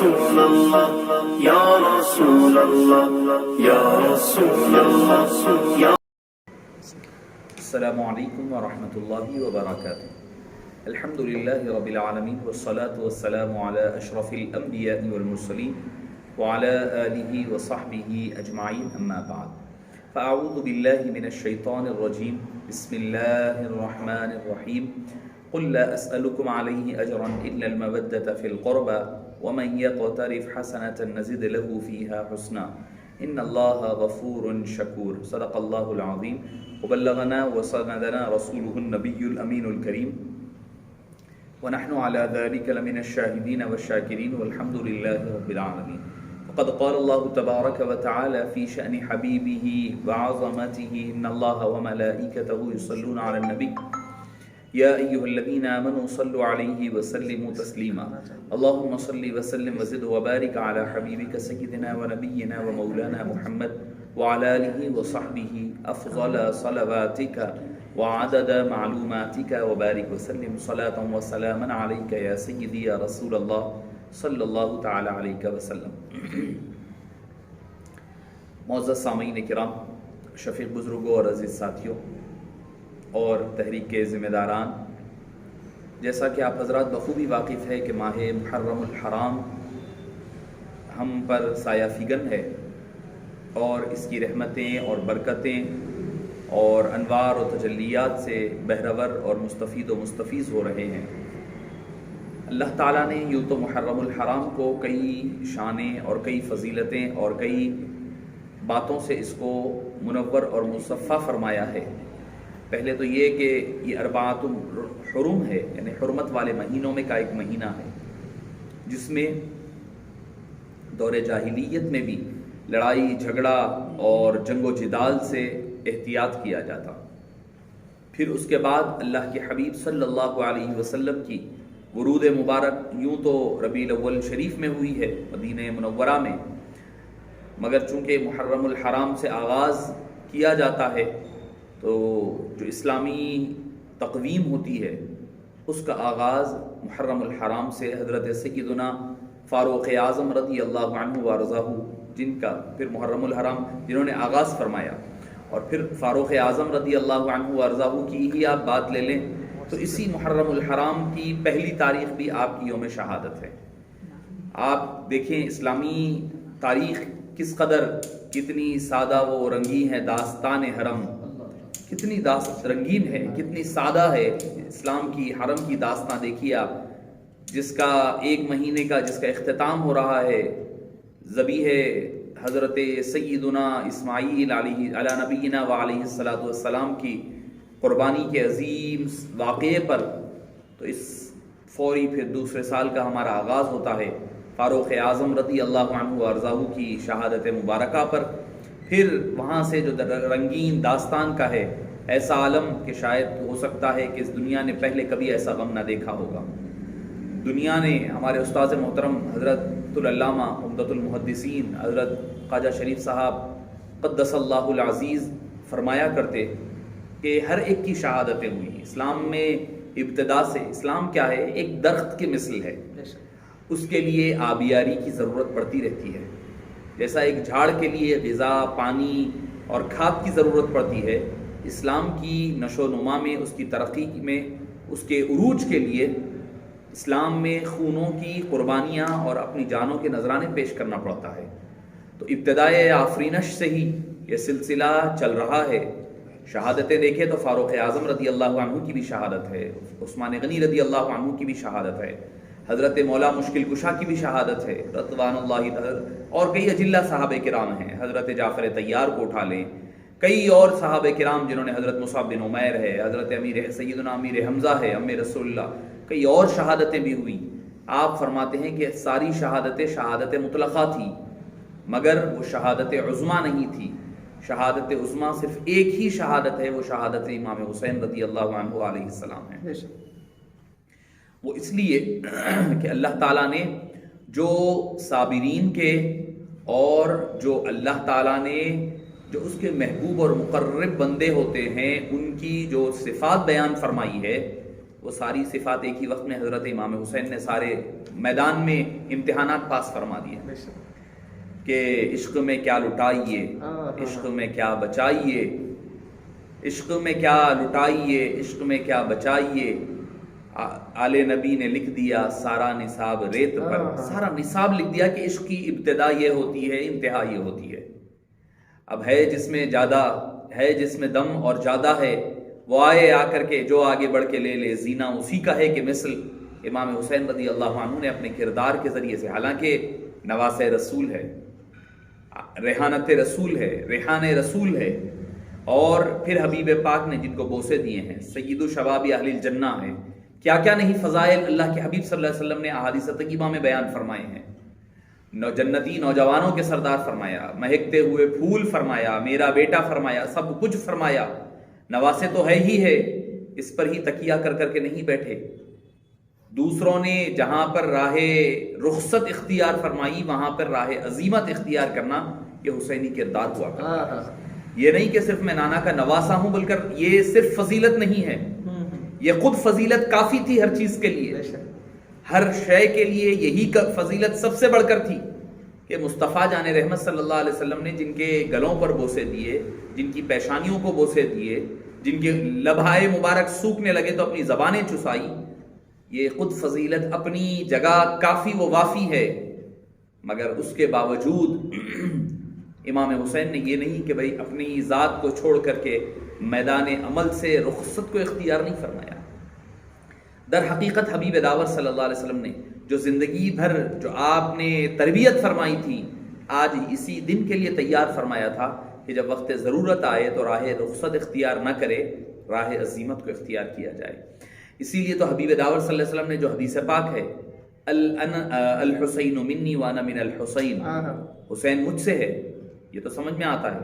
رسول اللہ یا رسول اللہ یا رسول اللہ یا السلام علیکم ورحمۃ اللہ وبرکاتہ. الحمد للہ رب العالمین والصلاة والسلام علی اشرف الانبیاء والمرسلین وعلی آلہ وصحبہ اجمعین اما بعد. فاعوذ باللہ من الشیطان الرجیم. بسم اللہ الرحمن الرحیم. قل لا اسألكم علیہ اجرا الا المودة فی القربى ومن يقترف حسنة نزد له فیہا حسنا ان اللہ غفور شکور. صدق اللہ العظیم وبلغنا وسندنا رسوله النبی الامین الکریم ونحن على ذلك لمن الشاهدين والشاكرين والحمد لله رب العالمين. فقد قال الله تبارك وتعالى في شأن حبيبه وعظمته إن الله وملائكته يصلون على النبي يا أيها الذين آمنوا صلوا عليه وسلموا تسليما. اللهم صل وسلم وزد وبارك على حبيبك سيدنا ونبينا ومولانا محمد وعلى آله وصحبه أفضل صلواتك وعدد معلوماتك وبارك وسلم صلاة وسلاما عليك يا سيدي يا رسول الله صلی اللہ تعالی علیہ وسلم. معزز سامعین کرام، شفیق بزرگوں اور عزیز ساتھیوں اور تحریک کے ذمہ داران، جیسا کہ آپ حضرات بخوبی واقف ہے کہ ماہ محرم الحرام ہم پر سایہ فگن ہے اور اس کی رحمتیں اور برکتیں اور انوار و تجلیات سے بہرور اور مستفید و مستفیض ہو رہے ہیں. اللہ تعالیٰ نے یوں تو محرم الحرام کو کئی شانیں اور کئی فضیلتیں اور کئی باتوں سے اس کو منور اور مصفہ فرمایا ہے. پہلے تو یہ کہ یہ اربعۃ الحرم ہے، یعنی حرمت والے مہینوں میں کا ایک مہینہ ہے جس میں دور جاہلیت میں بھی لڑائی جھگڑا اور جنگ و جدال سے احتیاط کیا جاتا. پھر اس کے بعد اللہ کے حبیب صلی اللہ علیہ وسلم کی ورود مبارک یوں تو ربیع الاول شریف میں ہوئی ہے مدینہ منورہ میں، مگر چونکہ محرم الحرام سے آغاز کیا جاتا ہے تو جو اسلامی تقویم ہوتی ہے اس کا آغاز محرم الحرام سے حضرت سیدنا فاروق اعظم رضی اللہ عنہ وارضاہ، جن کا پھر محرم الحرام جنہوں نے آغاز فرمایا، اور پھر فاروق اعظم رضی اللہ عنہ وارضاہ کی ہی آپ بات لے لیں تو اسی محرم الحرام کی پہلی تاریخ بھی آپ کی یوم شہادت ہے. آپ دیکھیں اسلامی تاریخ کس قدر کتنی سادہ و رنگین ہے. داستان حرم کتنی رنگین ہے، کتنی سادہ ہے. اسلام کی حرم کی داستان دیکھیے آپ، جس کا ایک مہینے کا جس کا اختتام ہو رہا ہے ذبیح حضرت سیدنا اسماعیل علی نبینا و علیہ الصلاۃ والسلام کی قربانی کے عظیم واقعے پر. تو اس فوری پھر دوسرے سال کا ہمارا آغاز ہوتا ہے فاروق اعظم رضی اللہ عنہ وارضاہ کی شہادت مبارکہ پر. پھر وہاں سے جو رنگین داستان کا ہے، ایسا عالم کہ شاید ہو سکتا ہے کہ اس دنیا نے پہلے کبھی ایسا غم نہ دیکھا ہوگا. دنیا نے ہمارے استاذ محترم حضرت العلامہ عمدۃ المحدثین حضرت خواجہ شریف صاحب قدس اللہ العزیز فرمایا کرتے کہ ہر ایک کی شہادتیں ہوئی. اسلام میں ابتدا سے اسلام کیا ہے؟ ایک درخت کی مثل ہے، اس کے لیے آبیاری کی ضرورت پڑتی رہتی ہے. جیسا ایک جھاڑ کے لیے غذا، پانی اور کھاد کی ضرورت پڑتی ہے، اسلام کی نشو و نما میں، اس کی ترقی میں، اس کے عروج کے لیے اسلام میں خونوں کی قربانیاں اور اپنی جانوں کے نذرانے پیش کرنا پڑتا ہے. تو ابتدائے آفرینش سے ہی یہ سلسلہ چل رہا ہے. شہادتیں دیکھیں تو فاروق اعظم رضی اللہ عنہ کی بھی شہادت ہے، عثمان غنی رضی اللہ عنہ کی بھی شہادت ہے، حضرت مولا مشکل کشا کی بھی شہادت ہے رضوان اللہ، اور کئی اجلہ صحابہ کرام ہیں. حضرت جعفر طیار کو اٹھا لیں، کئی اور صحابہ کرام جنہوں نے، حضرت مصعب بن عمیر ہے، حضرت سیدنا امیر حمزہ ہے، ام رسول اللہ، کئی اور شہادتیں بھی ہوئی. آپ فرماتے ہیں کہ ساری شہادتیں شہادت مطلقہ تھی، مگر وہ شہادت عظمیٰ نہیں تھی. شہادت عظمیٰ صرف ایک ہی شہادت ہے، وہ شہادت امام حسین رضی اللہ عنہ علیہ السلام ہے. وہ اس لیے کہ اللہ تعالیٰ نے جو صابرین کے اور جو اللہ تعالیٰ نے جو اس کے محبوب اور مقرب بندے ہوتے ہیں ان کی جو صفات بیان فرمائی ہے وہ ساری صفات ایک ہی وقت میں حضرت امام حسین نے سارے میدان میں امتحانات پاس فرما دیے کہ عشق میں کیا لٹائیے، عشق میں کیا بچائیے، عشق میں کیا لٹائیے، عشق میں کیا بچائیے، آل نبی نے لکھ دیا سارا نصاب ریت پر، سارا نصاب لکھ دیا کہ عشق کی ابتدا یہ ہوتی ہے، انتہا یہ ہوتی ہے۔ اب ہے جس میں زیادہ ہے، جس میں دم اور زیادہ ہے، وہ آئے آ کر کے جو آگے بڑھ کے لے لے، زینہ اسی کا ہے کہ مثل امام حسین رضی اللہ عنہ نے اپنے کردار کے ذریعے سے، حالانکہ نواس رسول ہے، ریحانت رسول ہے، ریحان رسول ہے، اور پھر حبیب پاک نے جن کو بوسے دیے ہیں، سید شباب اہل الجنہ ہے، کیا کیا نہیں فضائل اللہ کے حبیب صلی اللہ علیہ وسلم نے احادیث طیبہ میں بیان فرمائے ہیں، جنتی نوجوانوں کے سردار فرمایا، مہکتے ہوئے پھول فرمایا، میرا بیٹا فرمایا، سب کچھ فرمایا۔ نواسے تو ہے ہی ہے، اس پر ہی تکیہ کر کر کے نہیں بیٹھے۔ دوسروں نے جہاں پر راہ رخصت اختیار فرمائی، وہاں پر راہ عزیمت اختیار کرنا یہ حسینی کردار ہوا کرتا ہے۔ یہ نہیں کہ صرف میں نانا کا نواسا ہوں، بلکہ یہ صرف فضیلت نہیں ہے، یہ خود فضیلت کافی تھی ہر چیز کے لیے، ہر شے کے لیے یہی فضیلت سب سے بڑھ کر تھی کہ مصطفیٰ جان رحمت صلی اللہ علیہ وسلم نے جن کے گلوں پر بوسے دیے، جن کی پیشانیوں کو بوسے دیے، جن کے لبھائے مبارک سوکھنے لگے تو اپنی زبانیں چسائی، یہ خود فضیلت اپنی جگہ کافی و وافی ہے۔ مگر اس کے باوجود امام حسین نے یہ نہیں کہ بھئی اپنی ذات کو چھوڑ کر کے میدان عمل سے رخصت کو اختیار نہیں فرمایا۔ در حقیقت حبیب داور صلی اللہ علیہ وسلم نے جو زندگی بھر جو آپ نے تربیت فرمائی تھی، آج اسی دن کے لیے تیار فرمایا تھا کہ جب وقت ضرورت آئے تو راہ رخصت اختیار نہ کرے، راہ عزیمت کو اختیار کیا جائے۔ اسی لیے تو حبیب داور صلی اللہ علیہ وسلم نے جو حدیث پاک ہے، الحسین منی وانا من الحسین، حسین مجھ سے ہے، یہ تو سمجھ میں آتا ہے،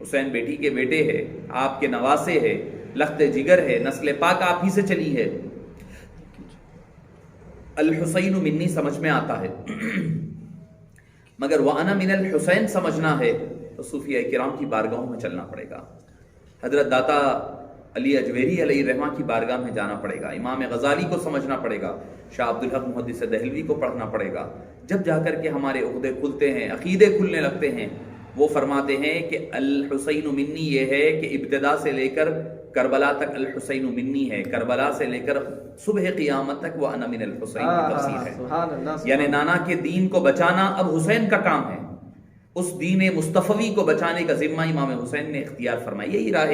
حسین بیٹی کے بیٹے ہے، آپ کے نواسے ہے، لخت جگر ہے، نسل پاک آپ ہی سے چلی ہے، الحسین منی سمجھ میں آتا ہے، مگر وانا من الحسین سمجھنا ہے تو صوفیاء کرام کی بارگاہوں میں چلنا پڑے گا، حضرت داتا علی اجویری علیہ رحمہ کی بارگاہ میں جانا پڑے گا، امام غزالی کو سمجھنا پڑے گا، شاہ عبدالحق محدث دہلوی کو پڑھنا پڑے گا، جب جا کر کے ہمارے عقدے کھلتے ہیں، عقیدے کھلنے لگتے ہیں۔ وہ فرماتے ہیں کہ الحسین منی یہ ہے کہ ابتدا سے لے کر کربلا تک الحسین منی ہے، کربلا سے لے کر صبح قیامت تک وہ انا من الحسین کی تفسیر ہے، یعنی نانا کے دین کو بچانا اب حسین کا کام ہے، اس دین مصطفوی کو بچانے کا ذمہ امام حسین نے اختیار فرمایا، یہی راہ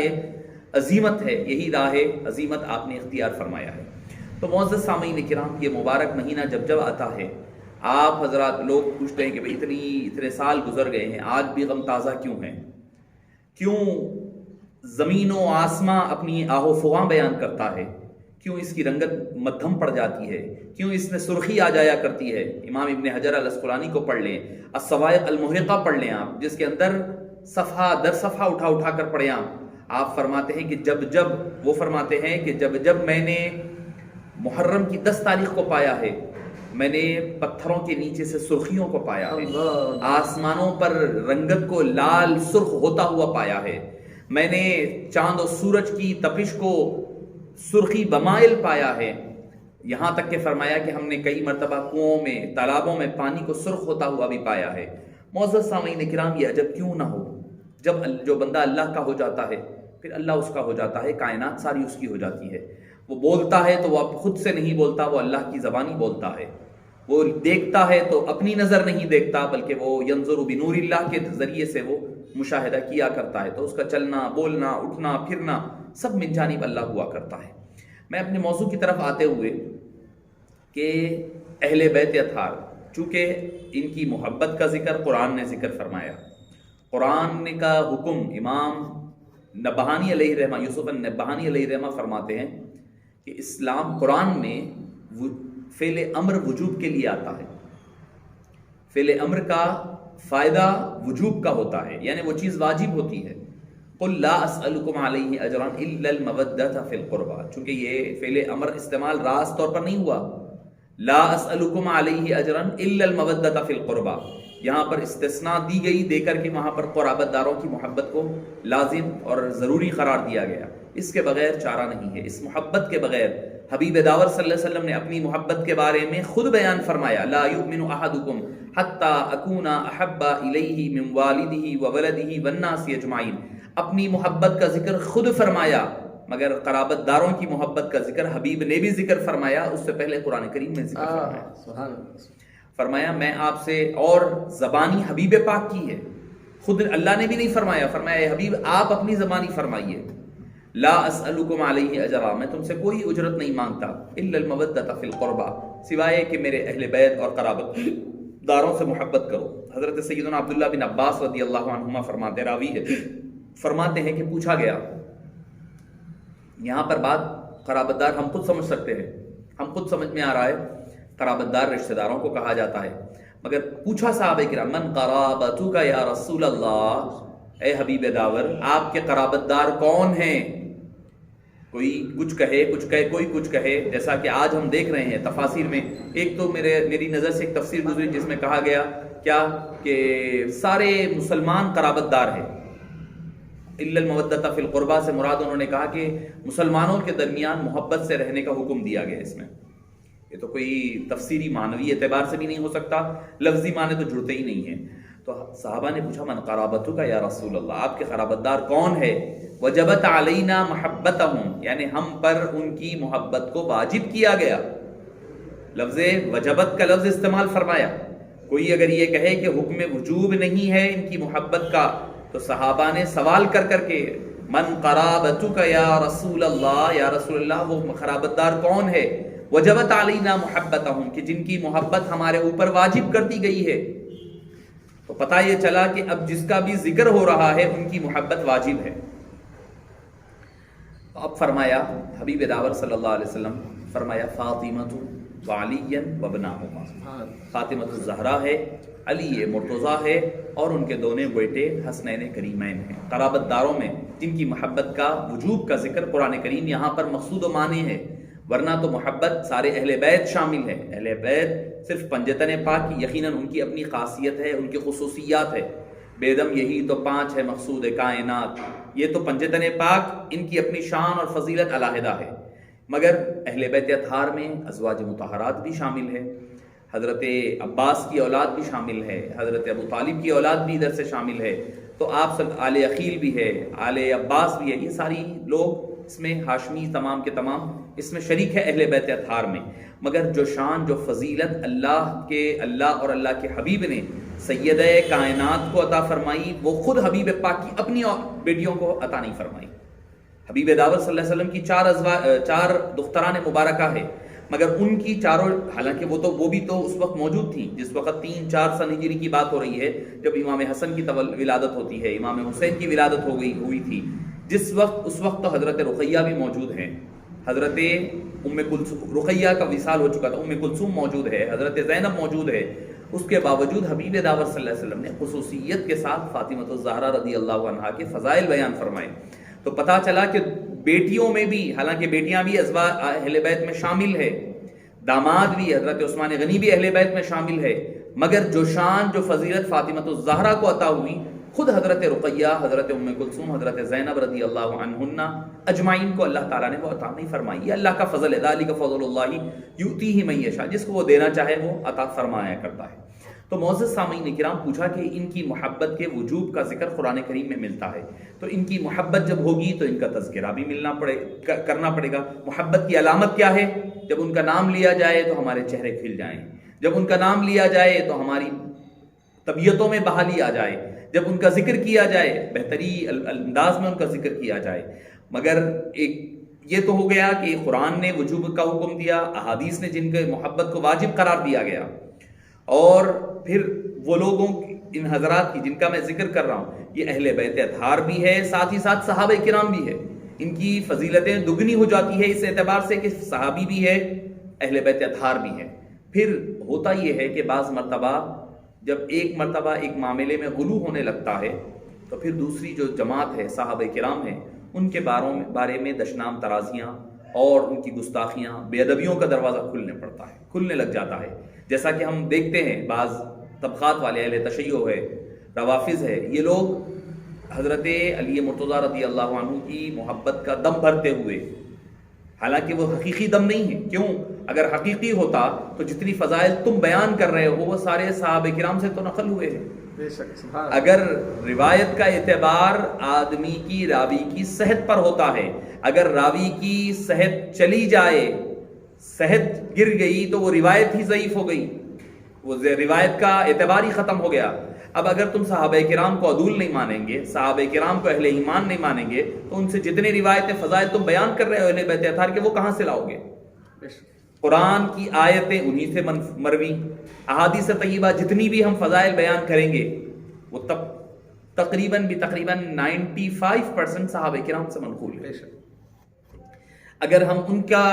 عظیمت ہے، یہی راہ عظیمت آپ نے اختیار فرمایا ہے۔ تو معزز سامعین کرام، یہ مبارک مہینہ جب جب آتا ہے، آپ حضرات لوگ پوچھتے ہیں کہ بھئی اتنے سال گزر گئے ہیں، آج بھی غم تازہ کیوں ہیں؟ کیوں زمین و آسماں اپنی آہ و فغاں بیان کرتا ہے؟ کیوں اس کی رنگت مدھم پڑ جاتی ہے؟ کیوں اس میں سرخی آ جایا کرتی ہے؟ امام ابن حجر الاسقلانی کو پڑھ لیں، الصواعق المحرقہ پڑھ لیں آپ، جس کے اندر صفحہ در صفحہ اٹھا کر پڑھیں آپ فرماتے ہیں کہ جب جب میں نے محرم کی 10 تاریخ کو پایا ہے، میں نے پتھروں کے نیچے سے سرخیوں کو پایا ہے، آسمانوں پر رنگت کو لال سرخ ہوتا ہوا پایا ہے، میں نے چاند و سورج کی تپش کو سرخی بمائل پایا ہے، یہاں تک کہ فرمایا کہ ہم نے کئی مرتبہ کنوؤں میں، تالابوں میں پانی کو سرخ ہوتا ہوا بھی پایا ہے۔ معزز سامعین کرام، یہ عجب کیوں نہ ہو، جب جو بندہ اللہ کا ہو جاتا ہے پھر اللہ اس کا ہو جاتا ہے، کائنات ساری اس کی ہو جاتی ہے، وہ بولتا ہے تو وہ خود سے نہیں بولتا، وہ اللہ کی زبانی بولتا ہے، وہ دیکھتا ہے تو اپنی نظر نہیں دیکھتا، بلکہ وہ ینظر بنور اللہ کے ذریعے سے وہ مشاہدہ کیا کرتا ہے، تو اس کا چلنا، بولنا، اٹھنا، پھرنا سب من جانب اللہ ہوا کرتا ہے۔ میں اپنے موضوع کی طرف آتے ہوئے کہ اہل بیت اطہار، چونکہ ان کی محبت کا ذکر قرآن نے ذکر فرمایا، قرآن کا حکم امام نبہانی علیہ رحمہ، یوسف النبہانی علیہ رحمہ فرماتے ہیں کہ اسلام قرآن میں فعل امر وجوب کے لیے آتا ہے، فعل امر کا فائدہ وجوب کا ہوتا ہے، یعنی وہ چیز واجب ہوتی ہے۔ قل لا اسألکم علیہ اجرا الا المودۃ فی القربى، چونکہ یہ فعل امر استعمال راست طور پر نہیں ہوا، لا اسألکم علیہ اجرا الا المودۃ فی القربى، یہاں پر استثناء دی گئی، دے کر کے وہاں پر قرابت داروں کی محبت کو لازم اور ضروری قرار دیا گیا، اس کے بغیر چارہ نہیں ہے، اس محبت کے بغیر حبیب داور صلی اللہ علیہ وسلم نے اپنی محبت کے بارے میں خود بیان فرمایا، لا یؤمن احدکم حتی اکون احب الیہ من والدہ وولدہ والناس اجمعین، اپنی محبت کا ذکر خود فرمایا، مگر قرابت داروں کی محبت کا ذکر حبیب نے بھی ذکر فرمایا، اس سے پہلے قرآن کریم میں ذکر فرمایا۔ سبحان اللہ، فرمایا میں آپ سے، اور زبانی حبیب پاک کی ہے، خود اللہ نے بھی نہیں فرمایا، فرمایا اے حبیب آپ اپنی زبانی فرمائیے، لا اسألکم علیہ اجرا، میں تم سے کوئی اجرت نہیں مانگتا، الا المودۃ فی القربى، سوائے کہ میرے اہل بیت اور قرابت داروں سے محبت کرو۔ حضرت سیدنا عبداللہ بن عباس رضی اللہ عنہما فرماتے، راوی ہے، فرماتے ہیں کہ پوچھا گیا، یہاں پر بات قرابت دار ہم خود سمجھ سکتے ہیں، ہم خود سمجھ میں آ رہا ہے قرابت دار رشتہ داروں کو کہا جاتا ہے، مگر پوچھا صحابہ کرام، من قرابتک یا رسول اللہ، اے حبیب داور آپ کے قرابت دار کون ہیں؟ کوئی کچھ کہے، کوئی کچھ کہے، جیسا کہ آج ہم دیکھ رہے ہیں تفاسیر میں، ایک تو میری نظر سے ایک تفسیر گزری جس میں کہا گیا کیا کہ سارے مسلمان قرابت دار ہیں، الا المودۃ فی القربى سے مراد انہوں نے کہا کہ مسلمانوں کے درمیان محبت سے رہنے کا حکم دیا گیا اس میں۔ یہ تو کوئی تفسیری معنوی اعتبار سے بھی نہیں ہو سکتا، لفظی معنی تو جڑتے ہی نہیں ہیں۔ تو صحابہ نے پوچھا من قرابتک یا رسول اللہ، آپ کے قرابت دار کون ہے؟ وجبت علینا محبتہم، یعنی ہم پر ان کی محبت کو واجب کیا گیا، لفظ وجبت کا لفظ استعمال فرمایا۔ کوئی اگر یہ کہے کہ حکم وجوب نہیں ہے ان کی محبت کا، تو صحابہ نے سوال کر کر کے من قرابتک یا رسول اللہ، یا رسول اللہ وہ قرابت دار کون ہے؟ وجبت علینا محبتہم، کہ جن کی محبت ہمارے اوپر واجب کر دی گئی ہے۔ تو پتہ یہ چلا کہ اب جس کا بھی ذکر ہو رہا ہے ان کی محبت واجب ہے۔ تو اب فرمایا حبیب داور صلی اللہ علیہ وسلم، فرمایا فاطمۃ وعلی وابناہما، فاطمۃ الزہرا ہے، علی مرتضیٰ ہے، اور ان کے دونوں بیٹے حسنین کریمین ہیں۔ قرابت داروں میں جن کی محبت کا وجوب کا ذکر قرآن کریم یہاں پر مقصود و معنی ہے، ورنہ تو محبت سارے اہل بیت شامل ہے۔ اہل بیت صرف پنجتن پاک کی یقیناً ان کی اپنی خاصیت ہے، ان کی خصوصیات ہے، بیدم یہی تو پانچ ہے مقصود کائنات، یہ تو پنجتن پاک ان کی اپنی شان اور فضیلت علیحدہ ہے، مگر اہل بیت اطہار میں ازواج مطہرات بھی شامل ہے، حضرت عباس کی اولاد بھی شامل ہے، حضرت ابو طالب کی اولاد بھی ادھر سے شامل ہے، تو آپ سب آل عقیل بھی ہے، آل عباس بھی ہے، یہ ساری لوگ اس میں ہاشمی تمام کے تمام اس میں شریک ہے اہل بیت اطہار میں، مگر جو شان جو فضیلت اللہ اور اللہ کے حبیب نے سیدہ کائنات کو عطا فرمائی، وہ خود حبیب پاک کی اپنی بیٹیوں کو عطا نہیں فرمائی۔ حبیب دعوت صلی اللہ علیہ وسلم کی چار دختران مبارکہ ہے، مگر ان کی چاروں، حالانکہ وہ بھی تو اس وقت موجود تھیں جس وقت 3-4 سن ہجری کی بات ہو رہی ہے، جب امام حسن کی ولادت ہوتی ہے، امام حسین کی ولادت ہوئی تھی، جس وقت اس وقت تو حضرت رقیہ بھی موجود ہیں، حضرت رقیہ کا وصال ہو چکا تھا، ام کلثوم موجود ہے، حضرت زینب موجود ہے، اس کے باوجود حبیب دعوت صلی اللہ علیہ وسلم نے خصوصیت کے ساتھ فاطمۃ الزہرا رضی اللہ عنہا کے فضائل بیان فرمائے۔ تو پتہ چلا کہ بیٹیوں میں بھی، حالانکہ بیٹیاں بھی اہل بیت میں شامل ہے، داماد بھی حضرت عثمان غنی بھی اہل بیت میں شامل ہے، مگر جو شان جو فضیلت فاطمۃ الزہرا کو عطا ہوئی، خود حضرت رقیہ، حضرت ام کلثوم، حضرت زینب رضی اللہ عنہن اجمعین کو اللہ تعالیٰ نے وہ عطا نہیں فرمائی۔ یہ اللہ کا فضل ہے، ذالک فضل اللہ یؤتیہ من یشاء، جس کو وہ دینا چاہے وہ عطا فرمایا کرتا ہے۔ تو معزز سامعین کرام، پوچھا کہ ان کی محبت کے وجوب کا ذکر قرآن کریم میں ملتا ہے، تو ان کی محبت جب ہوگی تو ان کا تذکرہ بھی کرنا پڑے گا۔ محبت کی علامت کیا ہے؟ جب ان کا نام لیا جائے تو ہمارے چہرے کھل جائیں، جب ان کا نام لیا جائے تو ہماری طبیعتوں میں بحالی آ جائے، جب ان کا ذکر کیا جائے بہترین انداز میں ان کا ذکر کیا جائے۔ مگر یہ تو ہو گیا کہ قرآن نے وجوب کا حکم دیا، احادیث نے جن کے محبت کو واجب قرار دیا گیا، اور پھر وہ لوگوں ان حضرات کی جن کا میں ذکر کر رہا ہوں، یہ اہل بیت اطہار بھی ہے، ساتھ ہی ساتھ صحابہ کرام بھی ہے، ان کی فضیلتیں دگنی ہو جاتی ہے اس اعتبار سے کہ صحابی بھی ہے، اہل بیت اطہار بھی ہے۔ پھر ہوتا یہ ہے کہ بعض مرتبہ جب ایک مرتبہ ایک معاملے میں غلو ہونے لگتا ہے، تو پھر دوسری جو جماعت ہے صحابہ کرام ہیں، ان کے بارے میں دشنام ترازیاں اور ان کی گستاخیاں، بے ادبیوں کا دروازہ کھلنے لگ جاتا ہے، جیسا کہ ہم دیکھتے ہیں بعض طبقات والے اہل تشیع ہے، روافظ ہے، یہ لوگ حضرت علی مرتضیٰ رضی اللہ عنہ کی محبت کا دم بھرتے ہوئے حالانکہ وہ حقیقی دم نہیں ہے. کیوں؟ اگر حقیقی ہوتا تو جتنی فضائل تم بیان کر رہے ہو وہ سارے صحابہ کرام سے تو نقل ہوئے ہیں. اگر روایت کا اعتبار آدمی کی راوی کی صحت پر ہوتا ہے، اگر راوی کی صحت چلی جائے، صحت گر گئی تو وہ روایت ہی ضعیف ہو گئی، وہ روایت کا اعتبار ہی ختم ہو گیا. اب اگر تم صحابہ کرام کو عدول نہیں مانیں گے، صحابہ کرام کو اہل ایمان نہیں مانیں گے، تو ان سے جتنے روایتیں فضائل تم بیان کر رہے ہو اہل بیت اطہار کے، وہ کہاں سے لاؤ گے؟ قرآن کی آیتیں انہی سے مروی، احادیث طیبہ جتنی بھی ہم فضائل بیان کریں گے وہ تقریباً 95% صحابہ کرام سے منقول ہے. اگر ہم ان کا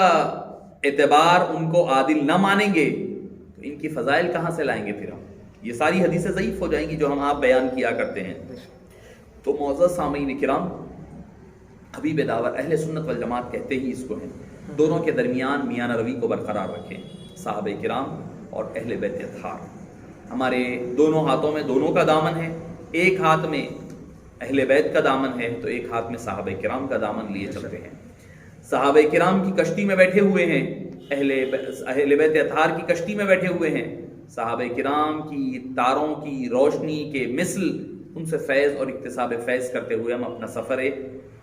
اعتبار ان کو عادل نہ مانیں گے تو ان کی فضائل کہاں سے لائیں گے؟ پھر ہم یہ ساری حدیثیں ضعیف ہو جائیں گی جو ہم آپ بیان کیا کرتے ہیں. تو معزز سامعین کرام، حبیب داور اہل سنت والجماعت کہتے ہی اس کو ہیں. دونوں کے درمیان میانہ روی کو برقرار رکھیں، صحابہ کرام اور اہل بیت اطہار. ہمارے دونوں ہاتھوں میں دونوں کا دامن ہے، ایک ہاتھ میں اہل بیت کا دامن ہے تو ایک ہاتھ میں صحابہ کرام کا دامن لیے چلتے ہیں. صحابہ کرام کی کشتی میں بیٹھے ہوئے ہیں، اہل بیت اطہار کی کشتی میں بیٹھے ہوئے ہیں. صحابہ کرام کی تاروں کی روشنی کے مثل ان سے فیض اور اکتساب فیض کرتے ہوئے ہم اپنا سفر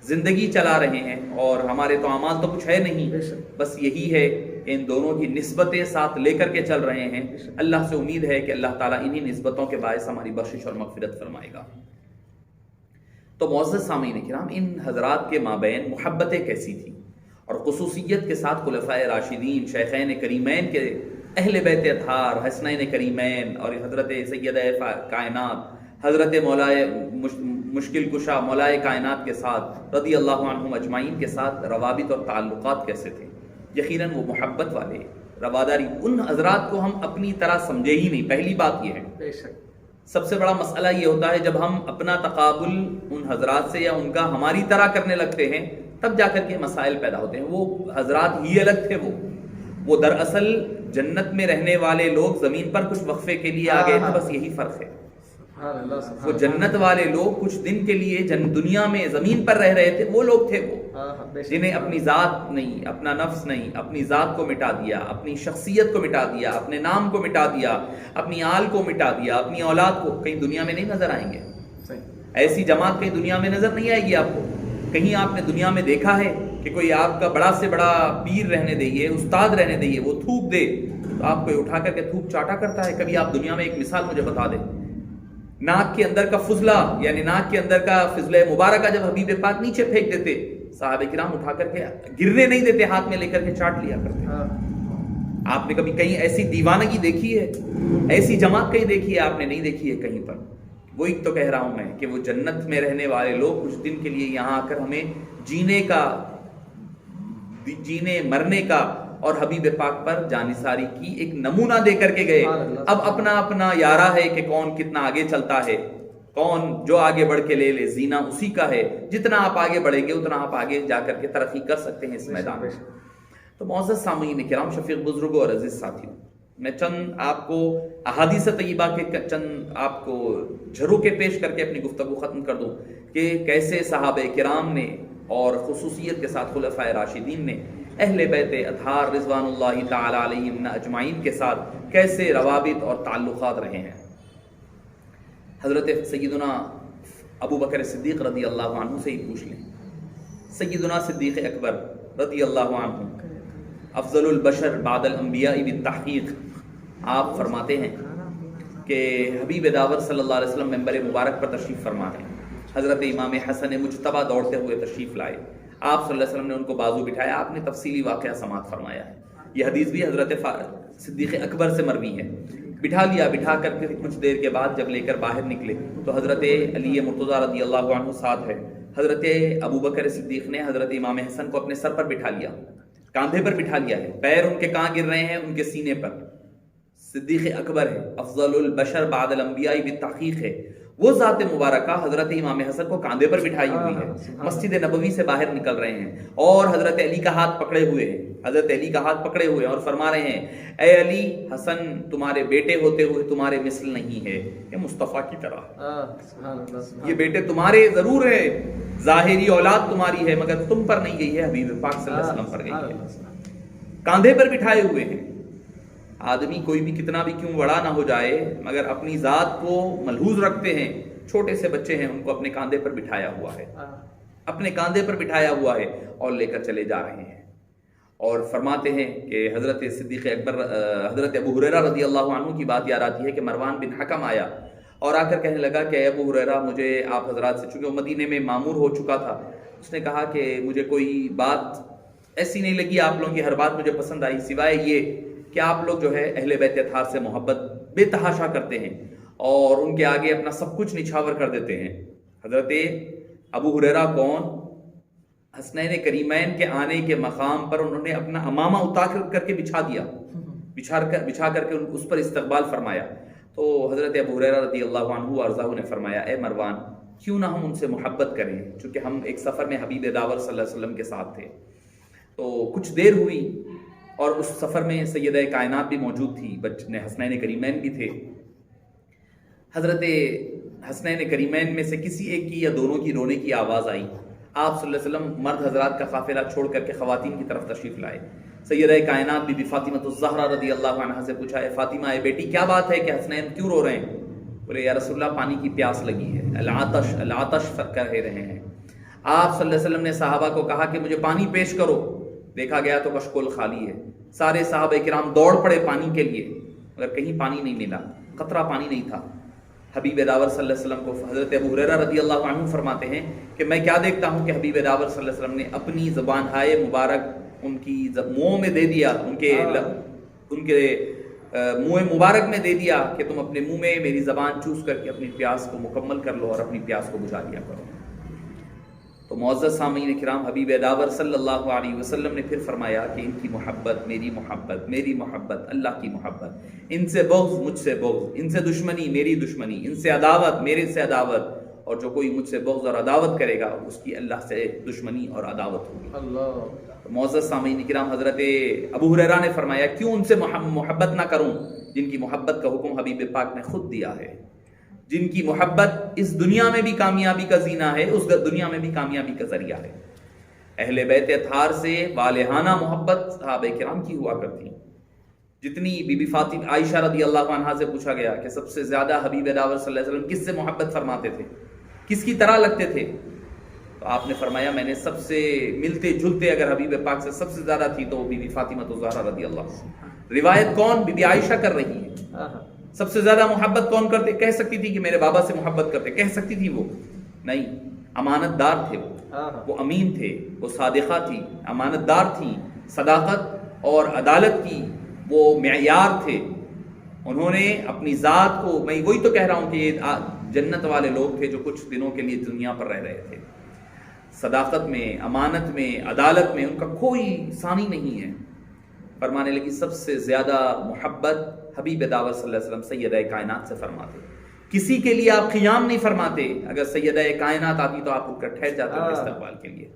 زندگی چلا رہے ہیں، اور ہمارے تو اعمال تو کچھ ہے نہیں، بس یہی ہے کہ ان دونوں کی نسبتیں ساتھ لے کر کے چل رہے ہیں. اللہ سے امید ہے کہ اللہ تعالیٰ انہی نسبتوں کے باعث ہماری بخشش اور مغفرت فرمائے گا. تو معزز سامعین کرام، ان حضرات کے مابین محبتیں کیسی تھیں، اور خصوصیت کے ساتھ خلفائے راشدین، شیخین کریمین کے اہل بیت اطہار، حسنین کریمین اور حضرت سیدہ کائنات حضرت مولائے مشکل کشا مولائے کائنات کے ساتھ رضی اللہ عنہم اجمعین کے ساتھ روابط اور تعلقات کیسے تھے. یقیناً وہ محبت والے، رواداری. ان حضرات کو ہم اپنی طرح سمجھے ہی نہیں. پہلی بات یہ ہے، سب سے بڑا مسئلہ یہ ہوتا ہے جب ہم اپنا تقابل ان حضرات سے یا ان کا ہماری طرح کرنے لگتے ہیں، تب جا کر کے مسائل پیدا ہوتے ہیں. وہ حضرات ہی الگ تھے. وہ دراصل جنت میں رہنے والے لوگ زمین پر کچھ وقفے کے لیے آ گئے تھے، بس یہی فرق ہے. وہ جنت والے لوگ کچھ دن کے لیے دنیا میں زمین پر رہ رہے تھے. وہ لوگ تھے وہ جنہیں اپنی ذات نہیں، اپنا نفس نہیں، اپنی ذات کو مٹا دیا، اپنی شخصیت کو مٹا دیا، اپنے نام کو مٹا دیا، اپنی آل کو مٹا دیا، اپنی اولاد کو. کہیں دنیا میں نہیں نظر آئیں گے. ایسی جماعت کہیں دنیا میں نظر نہیں آئے گی آپ کو. کہیں آپ نے دنیا میں دیکھا ہے کہ کوئی آپ کا بڑا سے بڑا پیر رہنے دئیے، استاد رہنے دئیے، وہ تھوک دے تو آپ کو اٹھا کر کے تھوک چاٹا کرتا ہے؟ کبھی آپ دنیا میں ایک مثال مجھے بتا دیں. ناک کے اندر کا فضلہ، یعنی ناک کے اندر کا فضلہ مبارکہ جب حبیب پاک نیچے پھینک دیتے، صحابہ کرام اٹھا کر کے گرنے نہیں دیتے، ہاتھ میں لے کر کے چاٹ لیا کرتے. آپ نے کبھی کہیں ایسی دیوانگی دیکھی ہے؟ ایسی جماعت کہیں دیکھی ہے؟ آپ نے نہیں دیکھی ہے کہیں پر. وہی تو کہہ رہا ہوں میں کہ وہ جنت میں رہنے والے لوگ کچھ دن کے لیے یہاں آ کر ہمیں جینے مرنے کا اور حبیب پاک پر جانثاری کی ایک نمونہ دے کر کے گئے. اب اپنا اپنا یارہ ہے کہ کون کتنا آگے چلتا ہے، کون جو آگے بڑھ کے لے زینہ اسی کا ہے. جتنا آپ آگے بڑھیں گے اتنا آپ آگے جا کر کے ترقی کر سکتے ہیں اس میدان میں. تو معزز سامعین کرام، شفیق بزرگوں اور عزیز ساتھیوں، میں چند آپ کو احادیث طیبہ کے چند آپ کو جھروکے پیش کر کے اپنی گفتگو ختم کر دوں کہ کیسے صحابہ کرام نے اور خصوصیت کے ساتھ خلفائے راشدین نے اہل بیت اطہار رضوان اللہ تعالی علیہم اجمعین کے ساتھ کیسے روابط اور تعلقات رہے ہیں. حضرت سیدنا ابو بکر صدیق رضی اللہ عنہ سے ہی پوچھ لیں. سیدنا صدیق اکبر رضی اللہ عنہ افضل البشر بعد الانبیاء بالتحقیق، آپ فرماتے ہیں کہ حبیب داور صلی اللہ علیہ وسلم منبر مبارک پر تشریف فرما ہے. حضرت امام حسن مجتبیٰ دوڑتے ہوئے تشریف لائے. آپ صلی اللہ علیہ وسلم نے ان کو بازو بٹھایا. آپ نے تفصیلی واقعہ سماعت فرمایا ہے. یہ حدیث بھی حضرت صدیق اکبر سے مروی ہے. بٹھا لیا. بٹھا کر کے کچھ دیر کے بعد جب لے کر باہر نکلے تو حضرت علی مرتضیٰ رضی اللہ عنہ ساتھ ہے. حضرت ابو بکر صدیق نے حضرت امام حسن کو اپنے سر پر بٹھا لیا، کاندھے پر بٹھا لیا ہے. پیر ان کے کہاں گر رہے ہیں؟ ان کے سینے پر. صدیق اکبر ہے، افضل البشر بعد الانبیاء بالتحقیق ہے، وہ ذات مبارکہ حضرت امام حسن کو کاندھے پر بٹھائی ہوئی ہے، مسجد نبوی سے باہر نکل رہے ہیں اور حضرت علی کا ہاتھ پکڑے ہوئے ہیں، حضرت علی کا ہاتھ پکڑے ہوئے ہیں اور فرما رہے ہیں اے علی، حسن تمہارے بیٹے ہوتے ہوئے تمہارے مثل نہیں ہے، یہ مصطفیٰ کی طرح، یہ بیٹے تمہارے ضرور ہے، ظاہری اولاد تمہاری ہے مگر تم پر نہیں گئی ہے، حبیب پاک صلی اللہ علیہ وسلم پر گئی ہے، کاندھے پر بٹھائے ہوئے ہیں۔ آدمی کوئی بھی کتنا بھی کیوں بڑا نہ ہو جائے مگر اپنی ذات کو ملحوظ رکھتے ہیں، چھوٹے سے بچے ہیں ان کو اپنے کاندھے پر بٹھایا ہوا ہے، اپنے کاندھے پر بٹھایا ہوا ہے اور لے کر چلے جا رہے ہیں۔ اور فرماتے ہیں کہ حضرت صدیق اکبر حضرت ابو ہریرہ رضی اللہ عنہ کی بات یاد آتی ہے کہ مروان بن حکم آیا اور آ کر کہنے لگا کہ اے ابو ہریرہ، مجھے آپ حضرات سے، چونکہ وہ مدینے میں معمور ہو چکا تھا، اس نے کہا کہ مجھے کوئی بات ایسی نہیں لگی آپ لوگوں کی، ہر بات مجھے پسند آئی سوائے یہ کہ آپ لوگ جو ہے اہل بیت اطہار سے محبت بے تحاشا کرتے ہیں اور ان کے آگے اپنا سب کچھ نچھاور کر دیتے ہیں۔ حضرت ابو ہریرہ کون؟ حسنین کریمین کے آنے کے مقام پر انہوں نے اپنا امامہ اتار کر کے بچھا دیا، بچھا کر کے اس پر استقبال فرمایا۔ تو حضرت ابو ہریرہ رضی اللہ عنہ وارضاہ نے فرمایا اے مروان، کیوں نہ ہم ان سے محبت کریں، چونکہ ہم ایک سفر میں حبیب داور صلی اللہ علیہ وسلم کے ساتھ تھے۔ تو کچھ دیر ہوئی اور اس سفر میں سیدہ کائنات بھی موجود تھی، بچے حسنین کریمین بھی تھے۔ حضرت حسنین کریمین میں سے کسی ایک کی یا دونوں کی رونے کی آواز آئی۔ آپ صلی اللہ علیہ وسلم مرد حضرات کا قافلہ چھوڑ کر کے خواتین کی طرف تشریف لائے۔ سیدہ کائنات بی بی فاطمہ الزہرا رضی اللہ عنہا سے پوچھا اے فاطمہ، اے بیٹی، کیا بات ہے کہ حسنین کیوں رو رہے ہیں؟ بولے یا رسول اللہ، پانی کی پیاس لگی ہے، العطش کر رہے ہیں۔ آپ صلی اللہ علیہ وسلم نے صحابہ کو کہا کہ مجھے پانی پیش کرو۔ دیکھا گیا تو کشکول خالی ہے، سارے صحابہ کرام دوڑ پڑے پانی کے لیے مگر کہیں پانی نہیں ملا، قطرہ پانی نہیں تھا۔ حبیب داور صلی اللہ علیہ وسلم کو حضرت ابو ہریرہ رضی اللہ عنہ فرماتے ہیں کہ میں کیا دیکھتا ہوں کہ حبیب داور صلی اللہ علیہ وسلم نے اپنی زبان ہائے مبارک ان کی منہ میں دے دیا، ان کے منہ مبارک میں دے دیا کہ تم اپنے منہ میں میری زبان چوس کر کے اپنی پیاس کو مکمل کر لو اور اپنی پیاس کو بجھا دیا کرو۔ تو معزز سامعین کرام، حبیب داور صلی اللہ علیہ وسلم نے پھر فرمایا کہ ان کی محبت میری محبت، میری محبت اللہ کی محبت، ان سے بغض مجھ سے بغض، ان سے دشمنی میری دشمنی، ان سے عداوت میرے سے عداوت، اور جو کوئی مجھ سے بغض اور عداوت کرے گا اس کی اللہ سے دشمنی اور عداوت ہوگی۔ اللہ۔ معزز سامعین کرام، حضرت ابو ہریرہ نے فرمایا کیوں ان سے محبت نہ کروں جن کی محبت کا حکم حبیب پاک نے خود دیا ہے، جن کی محبت اس دنیا میں بھی کامیابی کا زینہ ہے، اس دنیا میں بھی کامیابی کا ذریعہ ہے۔ اہل بیت اطہار سے والہانہ محبت صحابہ کرام کی ہوا کرتی۔ جتنی بی بی فاطمہ عائشہ رضی اللہ عنہا سے پوچھا گیا کہ سب سے زیادہ حبیب داور صلی اللہ علیہ وسلم کس سے محبت فرماتے تھے، کس کی طرح لگتے تھے، تو آپ نے فرمایا میں نے سب سے ملتے جلتے اگر حبیب پاک سے سب سے زیادہ تھی تو وہ بی بی فاطمہ الزہرا رضی اللہ عنہا۔ روایت کون؟ بی بی عائشہ کر رہی ہے۔ سب سے زیادہ محبت کون کرتے؟ کہہ سکتی تھی کہ میرے بابا سے محبت کرتے، کہہ سکتی تھی وہ نہیں، امانت دار تھے وہ امین تھے، وہ صادقہ تھی، امانت دار تھی، صداقت اور عدالت کی وہ معیار تھے۔ انہوں نے اپنی ذات کو، میں وہی تو کہہ رہا ہوں کہ یہ جنت والے لوگ تھے جو کچھ دنوں کے لیے دنیا پر رہ رہے تھے۔ صداقت میں، امانت میں، عدالت میں ان کا کوئی ثانی نہیں ہے۔ فرمانے لگی سب سے زیادہ محبت حبیب داور صلی اللہ علیہ وسلم سیدہ کائنات سے فرماتے، کسی کے لیے آپ قیام نہیں فرماتے، اگر سیدہ کائنات آتی تو آپ اٹھ کر ٹھہر جاتے استقبال کے لیے،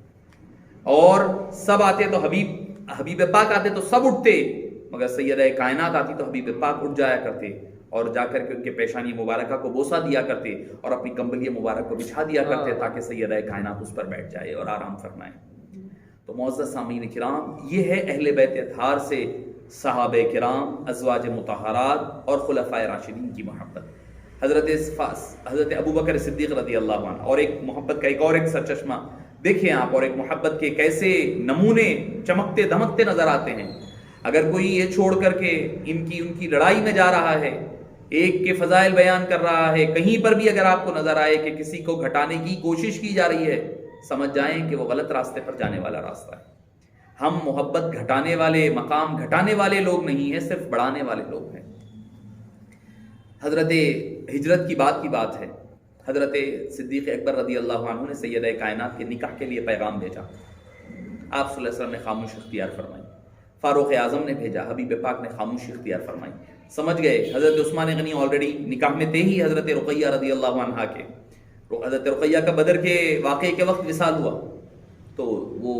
اور سب آتے تو حبیب پاک آتے تو سب اٹھتے، مگر سیدہ کائنات آتی تو حبیب پاک اٹھ جایا کرتے اور جا کر کے ان کے پیشانی مبارکہ کو بوسہ دیا کرتے اور اپنی کمبلی مبارک کو بچھا دیا کرتے تاکہ سیدہ کائنات اس پر بیٹھ جائے اور آرام فرمائے۔ تو معزز سامعین کرام، یہ ہے اہل بیت اطہار سے صحابہ کرام، ازواج مطہرات اور خلفائے راشدین کی محبت۔ حضرت ابو بکر صدیق رضی اللہ عنہ، اور ایک محبت کا ایک سرچشمہ دیکھیں آپ، اور ایک محبت کے کیسے نمونے چمکتے دمکتے نظر آتے ہیں۔ اگر کوئی یہ چھوڑ کر کے ان کی لڑائی میں جا رہا ہے، ایک کے فضائل بیان کر رہا ہے، کہیں پر بھی اگر آپ کو نظر آئے کہ کسی کو گھٹانے کی کوشش کی جا رہی ہے، سمجھ جائیں کہ وہ غلط راستے پر جانے والا راستہ ہے۔ ہم محبت گھٹانے والے، مقام گھٹانے والے لوگ نہیں ہیں، صرف بڑھانے والے لوگ ہیں۔ حضرت ہجرت کی بات ہے، حضرت صدیق اکبر رضی اللہ عنہ نے سیدہ کائنات کے نکاح کے لیے پیغام بھیجا۔ آپ صلی اللہ علیہ وسلم نے خاموش اختیار فرمائی۔ فاروق اعظم نے بھیجا، حبیب پاک نے خاموشی اختیار فرمائی. سمجھ گئے حضرت عثمان غنی آلریڈی نکاح میں تھے ہی حضرت رقیہ رضی اللہ عنہا کے. حضرت رقیہ کا بدر کے واقعے کے وقت وصال ہوا تو وہ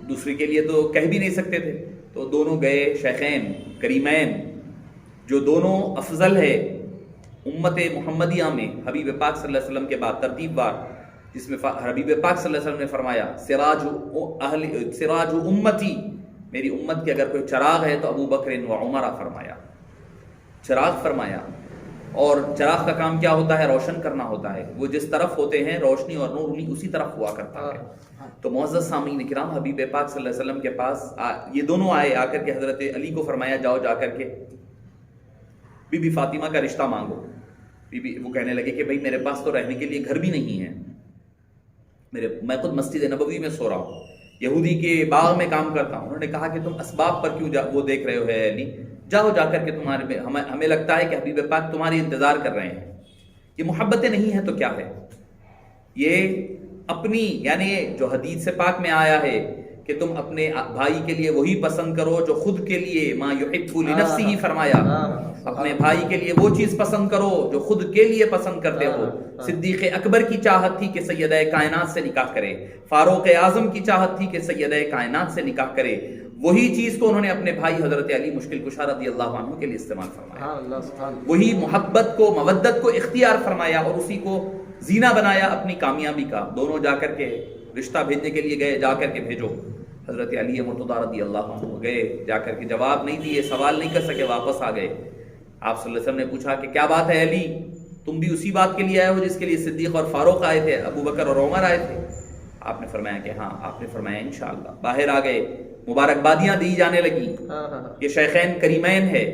دوسری کے لیے تو کہہ بھی نہیں سکتے تھے، تو دونوں گئے شیخین کریمین جو دونوں افضل ہے امت محمدیہ میں حبیب پاک صلی اللہ علیہ وسلم کے بعد ترتیب بار، جس میں حبیب پاک صلی اللہ علیہ وسلم نے فرمایا سراج امتی، میری امت کے اگر کوئی چراغ ہے تو ابو بکر و عمر فرمایا، چراغ فرمایا. اور چراغ کا کام کیا ہوتا ہے؟ روشن کرنا ہوتا ہے. وہ جس طرف ہوتے ہیں روشنی اور نور انہیں اسی طرف ہوا کرتا ہے. تو معزز سامعین کرام، حبیب پاک صلی اللہ علیہ وسلم کے پاس یہ دونوں آئے، آ کر کے حضرت علی کو فرمایا جاؤ جا کر کے بی بی فاطمہ کا رشتہ مانگو. وہ کہنے لگے کہ بھائی میرے پاس تو رہنے کے لیے گھر بھی نہیں ہے، میں خود مسجد نبوی میں سو رہا ہوں، یہودی کے باغ میں کام کرتا ہوں. انہوں نے کہا کہ تم اسباب پر کیوں وہ دیکھ رہے ہو ہے علی، جاؤ جا کر کے تمہارے ہمیں لگتا ہے کہ حبیب پاک تمہاری انتظار کر رہے ہیں. یہ محبتیں نہیں ہیں تو کیا ہے؟ یہ اپنی یعنی جو حدیث پاک میں آیا ہے کہ تم اپنے بھائی کے لیے وہی پسند کرو جو خود کے لیے ما یحب لنفسہ فرمایا، اپنے بھائی کے لیے وہ چیز پسند کرو جو خود کے لیے پسند کرتے ہو. صدیق اکبر کی چاہت تھی کہ سیدہ کائنات سے نکاح کرے، فاروق اعظم کی چاہت تھی کہ سیدہ کائنات سے نکاح کرے. وہی چیز کو انہوں نے اپنے بھائی حضرت علی مشکل کشا رضی اللہ عنہ کے لیے استعمال فرمایا. وہی محبت کو مودت کو اختیار فرمایا اور اسی کو زینہ بنایا اپنی کامیابی کا. دونوں جا کر کے رشتہ بھیجنے کے لیے گئے، جا کر کے بھیجو. حضرت علی مرتضیٰ رضی اللہ عنہ گئے، جا کر کے جواب نہیں دیے، سوال نہیں کر سکے، واپس آ گئے. آپ صلی اللہ علیہ وسلم نے پوچھا کہ کیا بات ہے علی، تم بھی اسی بات کے لیے آئے ہو جس کے لیے صدیق اور فاروق آئے تھے، ابو بکر اور عمر آئے تھے؟ آپ نے فرمایا کہ ہاں. آپ نے فرمایا انشاءاللہ. باہر آ گئے، مبارکبادیاں دی جانے لگی. یہ شیخین کریمین ہے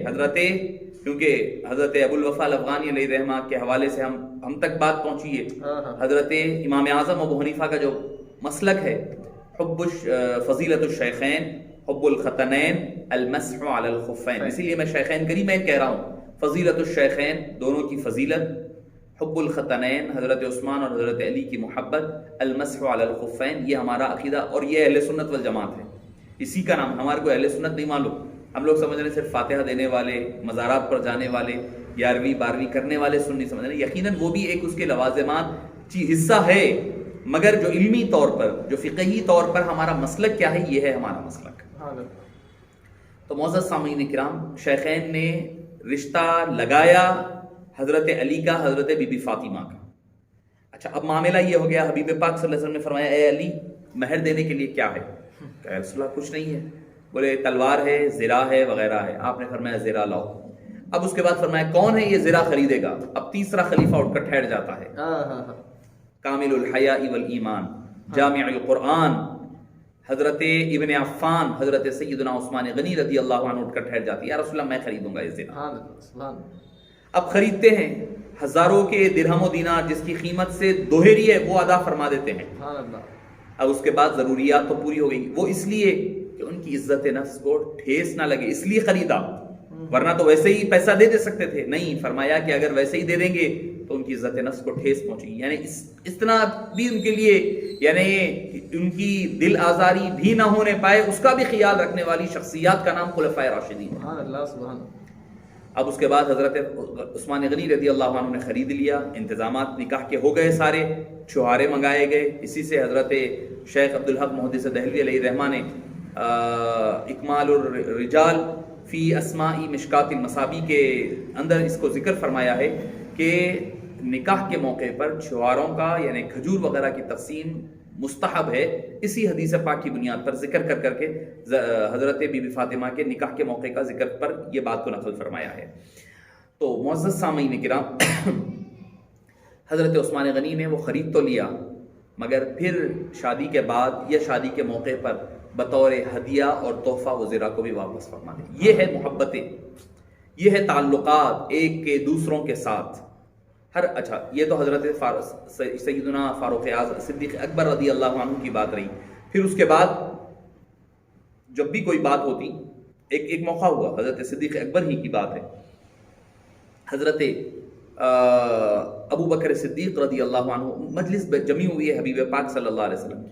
کیونکہ حضرت ابو الوفا الافغانی علیہ رحمہ کے حوالے سے ہم تک بات پہنچی ہے. حضرت امام اعظم ابو حنیفہ کا جو مسلک ہے، حب فضیلت الشیخین حب الختنین المسح علی الخفین، اسی لیے میں شیخین کریمین کہہ رہا ہوں. فضیلت الشیخین دونوں کی فضیلت، حب الختنین حضرت عثمان اور حضرت علی کی محبت، المسح علی الخفین، یہ ہمارا عقیدہ اور یہ اہل سنت والجماعت ہے. اسی کا نام، ہمارے کو اہل سنت نہیں معلوم. ہم لوگ سمجھ رہے صرف فاتحہ دینے والے، مزارات پر جانے والے، 11ویں 12ویں کرنے والے سنی سمجھ رہے. یقیناً وہ بھی ایک اس کے لوازمات کی حصہ ہے، مگر جو علمی طور پر جو فقہی طور پر ہمارا مسلک کیا ہے، یہ ہے ہمارا مسلک. تو معزز سامعین کرام، شیخین نے رشتہ لگایا حضرت علی کا حضرت بی بی فاطمہ کا. اچھا اب معاملہ یہ ہو گیا، حبیب پاک صلی اللہ علیہ وسلم نے فرمایا اے علی مہر دینے کے لیے کیا ہے؟ کہ رسول اللہ کچھ نہیں ہے. بولے تلوار ہے، زرہ ہے، وغیرہ ہے. آپ نے فرمایا زرہ لاؤ. اب اس کے بعد فرمایا کون ہے یہ زرہ خریدے گا؟ اب تیسرا خلیفہ اٹھ کر ٹھہر جاتا ہے، کامل الحیاء والایمان، جامع القرآن، حضرت ابن عفان، حضرت سیدنا عثمان غنی رضی اللہ عنہ اٹھ کر ٹھہر جاتی ہے، یا رسول اللہ میں خریدوں گا یہ زرہ. اب خریدتے ہیں، ہزاروں کے درہم و دینار جس کی قیمت سے دوہری ہے وہ ادا فرما دیتے ہیں. اب اس کے بعد ضروریات تو پوری ہو گئی. وہ اس لیے کہ ان کی عزت نفس کو ٹھیس نہ لگے اس لیے خریدا، ورنہ تو ویسے ہی پیسہ دے سکتے تھے. نہیں، فرمایا کہ اگر ویسے ہی دے دیں گے تو ان کی عزت نفس کو ٹھیس پہنچی. یعنی اتنا بھی ان کے لیے، یعنی ان کی دل آزاری بھی نہ ہونے پائے، اس کا بھی خیال رکھنے والی شخصیات کا نام خلفائے راشدین. اب اس کے بعد حضرت عثمان غنی رضی اللہ عنہ نے خرید لیا. انتظامات نکاح کے ہو گئے، سارے چھہارے منگائے گئے. اسی سے حضرت شیخ عبدالحق محدث دہلوی علیہ رحمہ نے اکمال الرجال فی اسماء مشکات المصابیح کے اندر اس کو ذکر فرمایا ہے کہ نکاح کے موقع پر چھہاروں کا یعنی کھجور وغیرہ کی تقسیم مستحب ہے. اسی حدیث پاک کی بنیاد پر ذکر کر کے حضرت بی بی فاطمہ کے نکاح کے موقع کا ذکر پر یہ بات کو نقل فرمایا ہے. تو معزز سامعین کرام، حضرت عثمان غنی نے وہ خرید تو لیا، مگر پھر شادی کے بعد یا شادی کے موقع پر بطور ہدیہ اور تحفہ وہ زرہ کو بھی واپس فرما دیں. یہ ہے محبتیں، یہ ہے تعلقات ایک کے دوسروں کے ساتھ. اچھا یہ تو حضرت سیدنا فاروق اعظم صدیق اکبر رضی اللہ عنہ کی بات رہی. پھر اس کے بعد جب بھی کوئی بات ہوتی، ایک موقع ہوا، حضرت صدیق اکبر ہی کی بات ہے، حضرت ابو بکر صدیق رضی اللہ عنہ مجلس جمی ہوئی ہے حبیب پاک صلی اللہ علیہ وسلم.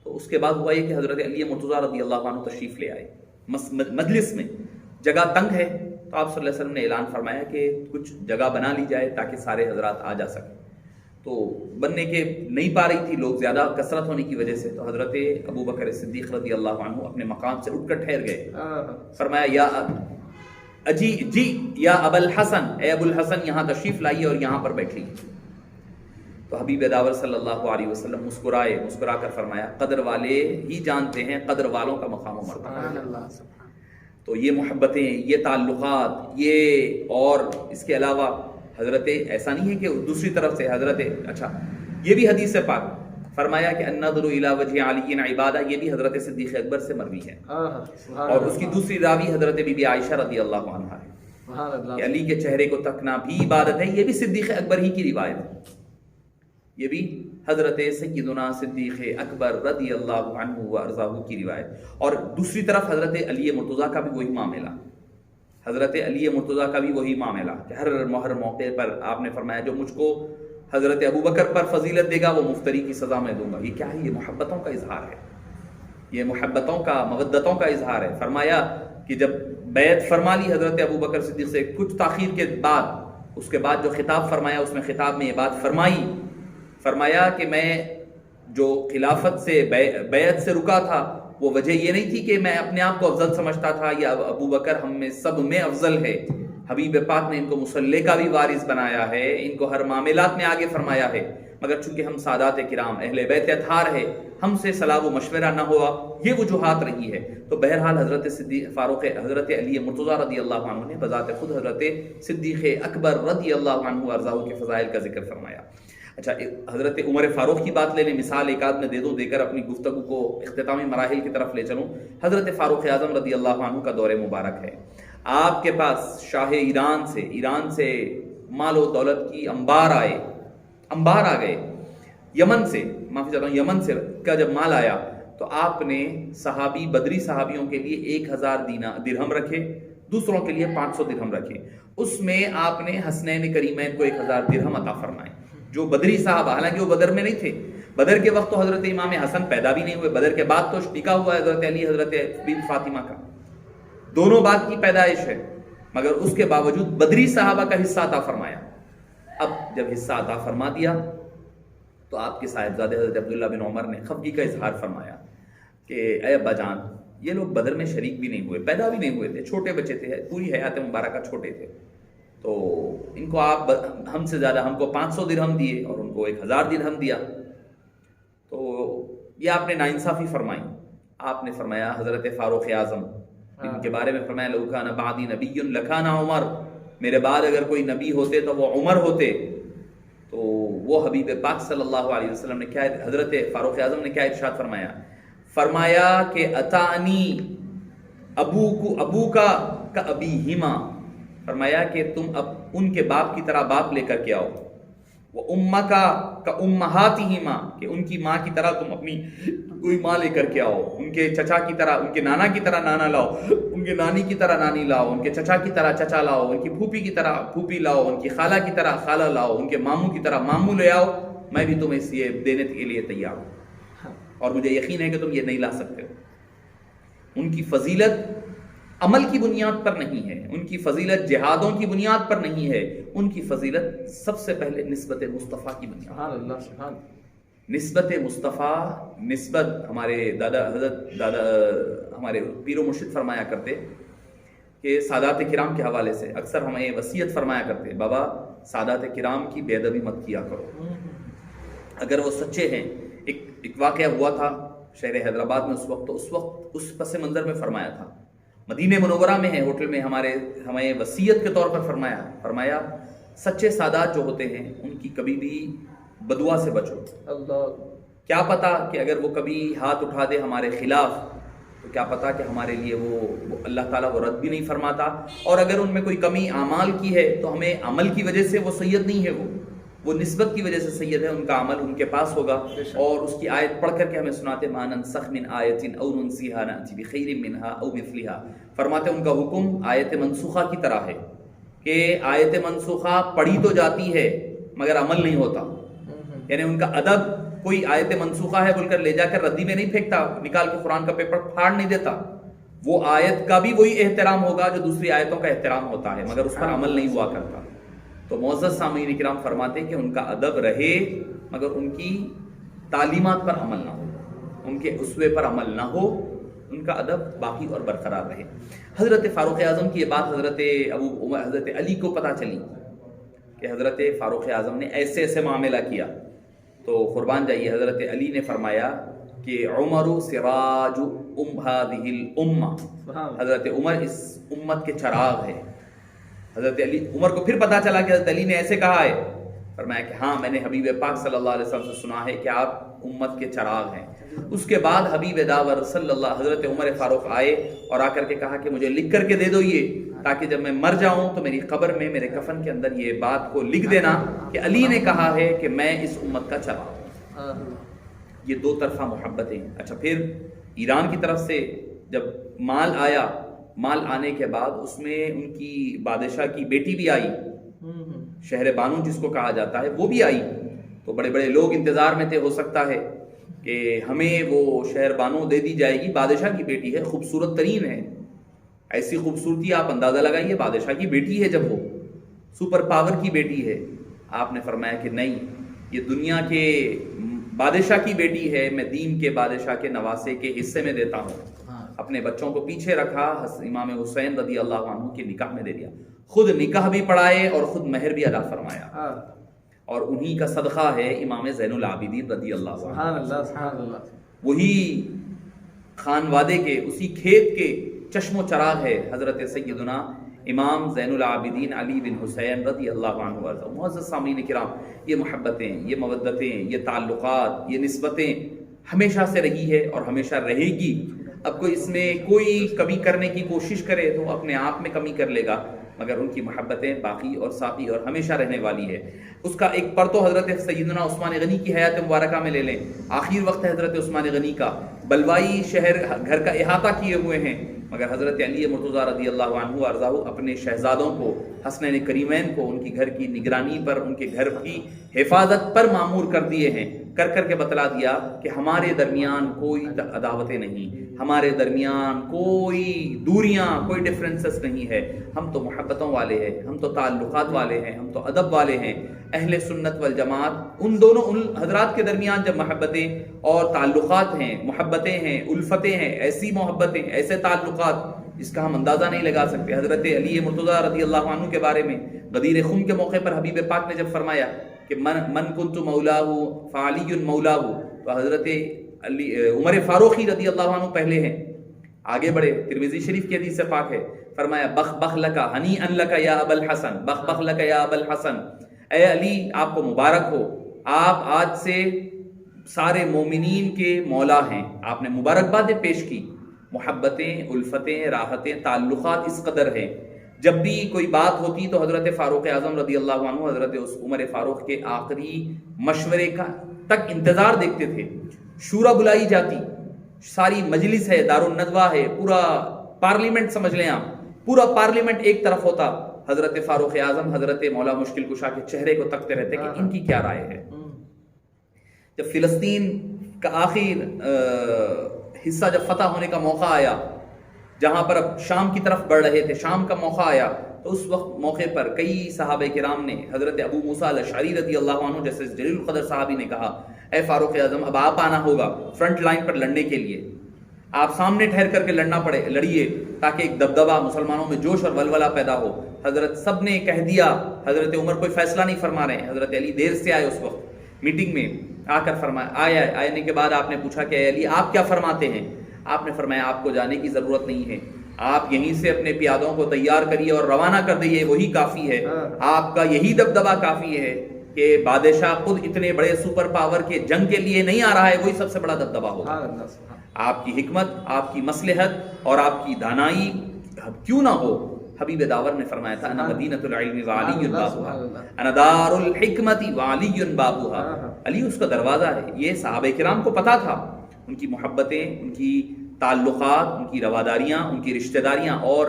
تو اس کے بعد ہوا یہ کہ حضرت علی مرتضیٰ رضی اللہ عنہ تشریف لے آئے. مجلس میں جگہ تنگ ہے تو آپ صلی اللہ علیہ وسلم نے اعلان فرمایا کہ کچھ جگہ بنا لی جائے تاکہ سارے حضرات آ جا سکیں. تو بننے کے نہیں پا رہی تھی، لوگ زیادہ کثرت ہونے کی وجہ سے، تو حضرت ابو بکر صدیق رضی اللہ عنہ اپنے مقام سے اٹھ کر ٹھہر گئے. فرمایا یا ابا الحسن، اے ابو الحسن یہاں تشریف لائیے اور یہاں پر بیٹھیے. تو حبیب داور صلی اللہ علیہ وسلم مسکرا کر فرمایا قدر والے ہی جانتے ہیں قدر والوں کا مقام و مرتبہ. تو یہ محبتیں، یہ تعلقات، یہ اور اس کے علاوہ حضرت ایسا نہیں ہے کہ دوسری طرف سے حضرت یہ بھی حدیث پاک فرمایا کہ النظر الی وجہ علی عبادہ، یہ بھی حضرت صدیق اکبر سے مروی ہے. اور اس کی دوسری راوی حضرت بی بی عائشہ رضی اللہ عنہا ہے کہ علی کے چہرے کو تکنا بھی عبادت ہے. یہ بھی صدیق اکبر ہی کی روایت ہے، یہ بھی حضرت سیدنا صدیق اکبر رضی اللہ عنہ و ارضاہ کی روایت. اور دوسری طرف حضرت علی مرتضیٰ کا بھی وہی معاملہ، حضرت علی مرتضیٰ کا بھی وہی معاملہ کہ ہر موقع پر آپ نے فرمایا جو مجھ کو حضرت ابو بکر پر فضیلت دے گا وہ مفتری کی سزا میں دوں گا. یہ کیا ہے؟ یہ محبتوں کا اظہار ہے، یہ محبتوں کا، مودتوں کا اظہار ہے. فرمایا کہ جب بیعت فرما لی حضرت ابو بکر صدیق سے کچھ تاخیر کے بعد، اس کے بعد جو خطاب فرمایا اس میں خطاب میں یہ بات فرمایا کہ میں جو خلافت سے بیعت سے رکا تھا وہ وجہ یہ نہیں تھی کہ میں اپنے آپ کو افضل سمجھتا تھا یا ابو بکر ہم میں سب میں افضل ہے. حبیب پاک نے ان کو مصلی کا بھی وارث بنایا ہے، ان کو ہر معاملات میں آگے فرمایا ہے، مگر چونکہ ہم سادات کرام اہل بیت اطہار ہے، ہم سے صلاح و مشورہ نہ ہوا، یہ وجوہات رہی ہے. تو بہرحال حضرت حضرت علی مرتضیٰ رضی اللہ عنہ نے بذات خود حضرت صدیق اکبر رضی اللہ عنہ ارضاہ کے فضائل کا ذکر فرمایا. اچھا، حضرت عمر فاروق کی بات لے لیں، مثال ایک آدھ میں دے کر اپنی گفتگو کو اختتامی مراحل کی طرف لے چلوں. حضرت فاروق اعظم رضی اللہ عنہ کا دور مبارک ہے. آپ کے پاس شاہ ایران سے مال و دولت کی انبار آ گئے. یمن سے کا جب مال آیا تو آپ نے بدری صحابیوں کے لیے 1000 درہم رکھے، دوسروں کے لیے 500 درہم رکھے. اس میں آپ نے حسنین کریمین کو 1000 درہم عطا فرمائے. جو بدری صاحب، حالانکہ وہ بدر میں نہیں تھے، بدر کے وقت تو حضرت امام حسن پیدا بھی نہیں ہوئے، بدر کے بعد تو نکاح ہوا حضرت علی حضرت بی فاطمہ کا، دونوں بات کی پیدائش ہے، مگر اس کے باوجود بدری صحابہ کا حصہ عطا فرمایا. اب جب حصہ عطا فرما دیا تو آپ کے صاحبزادے حضرت عبداللہ بن عمر نے خفگی کا اظہار فرمایا کہ اے ابا جان، یہ لوگ بدر میں شریک بھی نہیں ہوئے، پیدا بھی نہیں ہوئے تھے، چھوٹے بچے تھے، پوری حیات مبارکہ چھوٹے تھے، تو ان کو آپ ہم سے زیادہ، ہم کو 500 درہم دیے اور ان کو 1000 درہم دیا. تو یہ آپ نے ناانصافی فرمائی. آپ نے فرمایا حضرت فاروق اعظم ان کے بارے میں فرمایا لو کان بعدی نبی لکان عمر، میرے بعد اگر کوئی نبی ہوتے تو وہ عمر ہوتے. تو وہ حبیب پاک صلی اللہ علیہ وسلم نے کیا، حضرت فاروق اعظم نے کیا ارشاد فرمایا کہ اتانی ابو کا ابیہما، فرمایا کہ تم اب ان کے باپ کی طرح باپ لے کر کے آؤ. وہ امکا کا امہاتہما، کہ ان کی ماں کی طرح تم اپنی کوئی ماں لے کر کے آؤ. ان کے چچا کی طرح، ان کے نانا کی طرح نانا لاؤ، ان کے نانی کی طرح نانی لاؤ، ان کے چچا کی طرح چچا لاؤ، ان کی پھوپھی کی طرح پھوپھی لاؤ، ان کی خالہ کی طرح خالہ لاؤ، ان کے ماموں کی طرح ماموں لے آؤ. میں بھی تمہیں یہ دینے کے لیے تیار ہوں، اور مجھے یقین ہے کہ تم یہ نہیں لا سکتے ہو. ان کی فضیلت عمل کی بنیاد پر نہیں ہے، ان کی فضیلت جہادوں کی بنیاد پر نہیں ہے، ان کی فضیلت سب سے پہلے نسبت مصطفیٰ کی بنیاد. سبحان اللہ، سبحان نسبت مصطفیٰ. نسبت ہمارے دادا ہمارے پیر و مرشد فرمایا کرتے کہ سادات کرام کے حوالے سے اکثر ہمیں وصیت فرمایا کرتے، بابا سادات کرام کی بے ادبی مت کیا کرو اگر وہ سچے ہیں. ایک واقعہ ہوا تھا شہر حیدرآباد میں اس وقت اس پس منظر میں فرمایا تھا. مدینہ منورہ میں ہے، ہوٹل میں ہمیں وصیت کے طور پر فرمایا سچے سادات جو ہوتے ہیں ان کی کبھی بھی بدعا سے بچو. اللہ، کیا پتا کہ اگر وہ کبھی ہاتھ اٹھا دے ہمارے خلاف تو کیا پتا کہ ہمارے لیے وہ اللہ تعالیٰ وہ رد بھی نہیں فرماتا. اور اگر ان میں کوئی کمی اعمال کی ہے تو ہمیں عمل کی وجہ سے وہ سید نہیں ہے، وہ نسبت کی وجہ سے سید ہے، ان کا عمل ان کے پاس ہوگا. اور اس کی آیت پڑھ کر کے ہمیں سناتے ما ننسخ من آیت او ننسیھا نأتی بخیر منھا او مثلھا. فرماتے ان کا حکم آیت منسوخہ کی طرح ہے کہ آیت منسوخہ پڑھی تو جاتی ہے مگر عمل نہیں ہوتا. یعنی ان کا ادب کوئی آیت منسوخہ ہے بول کر لے جا کر ردی میں نہیں پھینکتا، نکال کے قرآن کا پیپر پھاڑ نہیں دیتا. وہ آیت کا بھی وہی احترام ہوگا جو دوسری آیتوں کا احترام ہوتا ہے، مگر اس پر عمل نہیں ہوا کرتا۔ تو معزز سامعین کرام فرماتے ہیں کہ ان کا ادب رہے مگر ان کی تعلیمات پر عمل نہ ہو، ان کے اسوے پر عمل نہ ہو، ان کا ادب باقی اور برقرار رہے۔ حضرت فاروق اعظم کی یہ بات حضرت علی کو پتہ چلی کہ حضرت فاروق اعظم نے ایسے ایسے معاملہ کیا، تو قربان جائیے حضرت علی نے فرمایا کہ عمر سراج هذه الامہ، حضرت عمر اس امت کے چراغ ہے۔ حضرت علی عمر کو پھر پتا چلا کہ حضرت علی نے ایسے کہا ہے، فرمایا کہ ہاں میں نے حبیب پاک صلی اللہ علیہ وسلم سے سنا ہے کہ آپ امت کے چراغ ہیں۔ اس کے بعد حبیب داور صلی اللہ حضرت عمر فاروق آئے اور آ کر کے کہا کہ مجھے لکھ کر کے دے دو یہ، تاکہ جب میں مر جاؤں تو میری قبر میں میرے کفن کے اندر یہ بات کو لکھ دینا کہ علی نے کہا ہے کہ میں اس امت کا چراغ ہوں۔ یہ دو طرفہ محبتیں۔ اچھا پھر ایران کی طرف سے جب مال آیا، مال آنے کے بعد اس میں ان کی بادشاہ کی بیٹی بھی آئی، شہر بانو جس کو کہا جاتا ہے، وہ بھی آئی۔ تو بڑے بڑے لوگ انتظار میں تھے، ہو سکتا ہے کہ ہمیں وہ شہر بانو دے دی جائے گی، بادشاہ کی بیٹی ہے، خوبصورت ترین ہے، ایسی خوبصورتی آپ اندازہ لگائیے، بادشاہ کی بیٹی ہے، جب وہ سپر پاور کی بیٹی ہے۔ آپ نے فرمایا کہ نہیں، یہ دنیا کے بادشاہ کی بیٹی ہے، میں دین کے بادشاہ کے نواسے کے حصے میں دیتا ہوں۔ اپنے بچوں کو پیچھے رکھا، امام حسین رضی اللہ عنہ کے نکاح میں دے دیا، خود نکاح بھی پڑھائے اور خود مہر بھی ادا فرمایا، اور انہی کا صدقہ ہے امام زین العابدین رضی اللہ عنہ۔ وہی خانوادے کے، اسی کھیت کے چشم و چراغ ہے حضرت سیدنا امام زین العابدین علی بن حسین رضی اللہ عنہ وارضاہ۔ معزز سامعین کرام، یہ محبتیں، یہ مودتیں، یہ تعلقات، یہ نسبتیں ہمیشہ سے رہی ہے اور ہمیشہ رہے گی۔ اب کوئی اس میں کوئی کمی کرنے کی کوشش کرے تو اپنے آپ میں کمی کر لے گا، مگر ان کی محبتیں باقی اور ساقی اور ہمیشہ رہنے والی ہے۔ اس کا ایک پرتو حضرت سیدنا عثمان غنی کی حیات مبارکہ میں لے لیں، آخر وقت ہے حضرت عثمان غنی کا، بلوائی شہر گھر کا احاطہ کیے ہوئے ہیں، مگر حضرت علی مرتضیٰ رضی اللہ عنہ وارضاہ اپنے شہزادوں کو، حسنین کریمین کو، ان کی گھر کی نگرانی پر، ان کے گھر کی حفاظت پر معمور کر دیے ہیں، کر کے بتلا دیا کہ ہمارے درمیان کوئی عداوتیں نہیں، ہمارے درمیان کوئی دوریاں، کوئی ڈفرینسز نہیں ہے، ہم تو محبتوں والے ہیں، ہم تو تعلقات والے ہیں، ہم تو ادب والے ہیں۔ اہل سنت والجماعت ان دونوں ان حضرات کے درمیان جب محبتیں اور تعلقات ہیں، محبتیں ہیں، الفتیں ہیں، ایسی محبتیں، ایسے تعلقات جس کا ہم اندازہ نہیں لگا سکتے۔ حضرت علی مرتضیٰ رضی اللہ عنہ کے بارے میں غدیر خم کے موقع پر حبیب پاک نے جب فرمایا کہ من کنت مولاہ فعلی مولاہ، تو حضرت عمر فاروقی رضی اللہ عنہ پہلے ہیں، آگے بڑھے، ترمذی شریف کی حدیث سے پاک ہے، فرمایا بخ بخ لکا ہنی ان لکا یا ابا الحسن، بخ بخ لکا یا ابا الحسن، اے علی آپ کو مبارک ہو، آپ آج سے سارے مومنین کے مولا ہیں۔ آپ نے مبارکبادیں پیش کی۔ محبتیں، الفتیں، راحتیں، تعلقات اس قدر ہیں، جب بھی کوئی بات ہوتی تو حضرت فاروق اعظم رضی اللہ عنہ حضرت عمر فاروق کے آخری مشورے کا تک انتظار دیکھتے تھے۔ شورا بلائی جاتی، ساری مجلس ہے، دارالندوہ ہے، پورا پارلیمنٹ سمجھ لیں آپ، پورا پارلیمنٹ ایک طرف ہوتا، حضرت فاروق اعظم حضرت مولا مشکل کشا کے چہرے کو تکتے رہتے کہ ان کی کیا رائے ہے۔ جب فلسطین کا آخر حصہ جب فتح ہونے کا موقع آیا، جہاں پر اب شام کی طرف بڑھ رہے تھے، شام کا موقع آیا، تو اس وقت موقع پر کئی صحابہ کرام نے حضرت ابو موسیٰ الاشعری رضی اللہ عنہ جیسے جلیل القدر صحابی نے کہا، اے فاروق اعظم اب آپ آنا ہوگا فرنٹ لائن پر لڑنے کے لیے، آپ سامنے ٹھہر کر کے لڑیے تاکہ ایک دبدبہ مسلمانوں میں جوش اور ولولہ پیدا ہو۔ حضرت سب نے کہہ دیا، حضرت عمر کوئی فیصلہ نہیں فرما رہے ہیں، حضرت علی دیر سے آئے اس وقت میٹنگ میں، آ کر فرمایا، آنے کے بعد آپ نے پوچھا کہ اے علی آپ کیا فرماتے ہیں؟ آپ نے فرمایا آپ کو جانے کی ضرورت نہیں ہے، آپ یہیں سے اپنے پیادوں کو تیار کریے اور روانہ کر دیئے، وہی کافی ہے، آپ کا یہی دبدبہ کافی ہے کہ بادشاہ خود اتنے بڑے سپر پاور کے جنگ کے لیے نہیں آ رہا ہے، وہی سب سے بڑا دبدبہ ہوگا۔ آپ کی حکمت، آپ کی مصلحت اور آپ کی دانائی کیوں نہ ہو۔ حبیب داور نے فرمایا تھا انا مدینۃ العلم وعلی بابها، انا دار الحکمت وعلی بابها، علی اس کا دروازہ ہے۔ یہ صحابہ کرام کو پتا تھا، ان کی محبتیں، ان کی تعلقات، ان کی رواداریاں، ان کی رشتہ داریاں۔ اور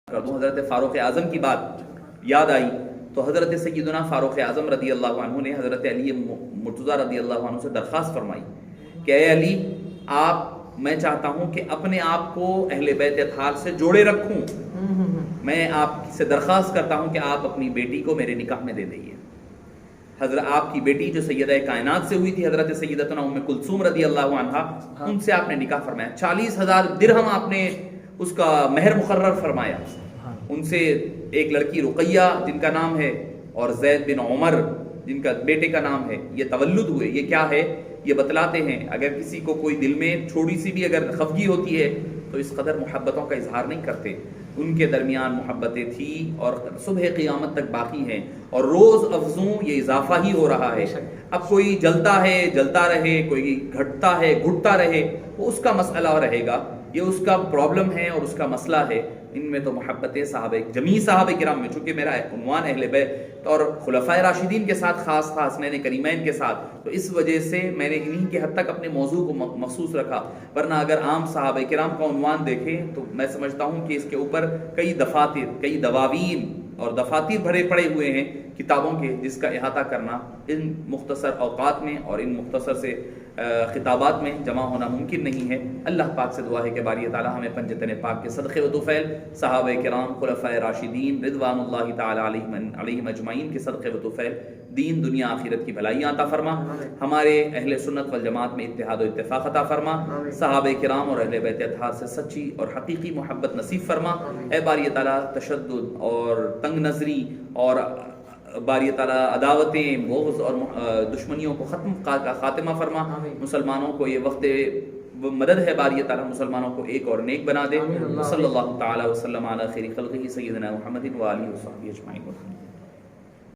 حضرت فاروق اعظم کی بات یاد آئی تو حضرت سیدنا فاروق اعظم رضی اللہ عنہ نے حضرت علی مرتضیٰ رضی اللہ عنہ سے درخواست فرمائی کہ اے علی آپ میں چاہتا ہوں کہ اپنے آپ کو اہل بیت اطہار سے جوڑے رکھوں. میں آپ سے درخواست کرتا ہوں کہ آپ اپنی بیٹی کو میرے نکاح میں دے دئیے. حضرت آپ کی بیٹی جو سیدہ کائنات سے ہوئی تھی حضرت سیدتنا ام کلثوم رضی اللہ عنہا, ان سے آپ نے نکاح فرمایا. 40,000 درہم آپ نے اس کا مہر مقرر فرمایا. ان سے ایک لڑکی رقیہ جن کا نام ہے اور زید بن عمر جن کا بیٹے کا نام ہے, یہ تولد ہوئے. یہ کیا ہے یہ بتلاتے ہیں. اگر کسی کو کوئی دل میں تھوڑی سی بھی اگر خفگی ہوتی ہے تو اس قدر محبتوں کا اظہار نہیں کرتے. ان کے درمیان محبتیں تھیں اور صبح قیامت تک باقی ہیں, اور روز افزوں یہ اضافہ ہی ہو رہا ہے. اب کوئی جلتا ہے جلتا رہے, کوئی گھٹتا ہے گھٹتا رہے, وہ اس کا مسئلہ رہے گا, یہ اس کا پرابلم ہے اور اس کا مسئلہ ہے. ان میں تو محبتیں صحابہ جمیع صحابہ کرام میں, چونکہ میرا عنوان اہل بیت اور خلفائے راشدین کے ساتھ خاص تھا, حسنین کریمین کے ساتھ, تو اس وجہ سے میں نے انہی کے حد تک اپنے موضوع کو مخصوص رکھا. ورنہ اگر عام صحابہ کرام کا عنوان دیکھیں تو میں سمجھتا ہوں کہ اس کے اوپر کئی دفاتر, کئی دواوین اور دفاتر بھرے پڑے ہوئے ہیں کتابوں کے, جس کا احاطہ کرنا ان مختصر اوقات میں اور ان مختصر سے خطابات میں جمع ہونا ممکن نہیں ہے. اللہ پاک سے دعا ہے کہ باری تعالیٰ ہمیں پنجتن پاک کے صدقے و طفیل, صحابہ کرام خلفائے راشدین رضوان اللہ تعالیٰ علیہم اجمعین کے صدقے و طفیل دین دنیا آخرت کی بھلائیاں عطا فرما. ہمارے اہل سنت والجماعت میں اتحاد و اتفاق عطا فرما. صحابہ کرام اور اہل بیت اطہار سے سچی اور حقیقی محبت نصیب فرما. اے باری تعالیٰ تشدد اور تنگ نظری اور باری تعالیٰ عداوتیں, بغض اور دشمنیوں کو ختم کا خاتمہ فرما. مسلمانوں کو یہ وقت مدد ہے باری تعالیٰ مسلمانوں کو ایک اور نیک بنا دے. صلی اللہ تعالیٰ وسلم علی خیر خلقہ سیدنا محمد و آلہ وصحبہ اجمعین.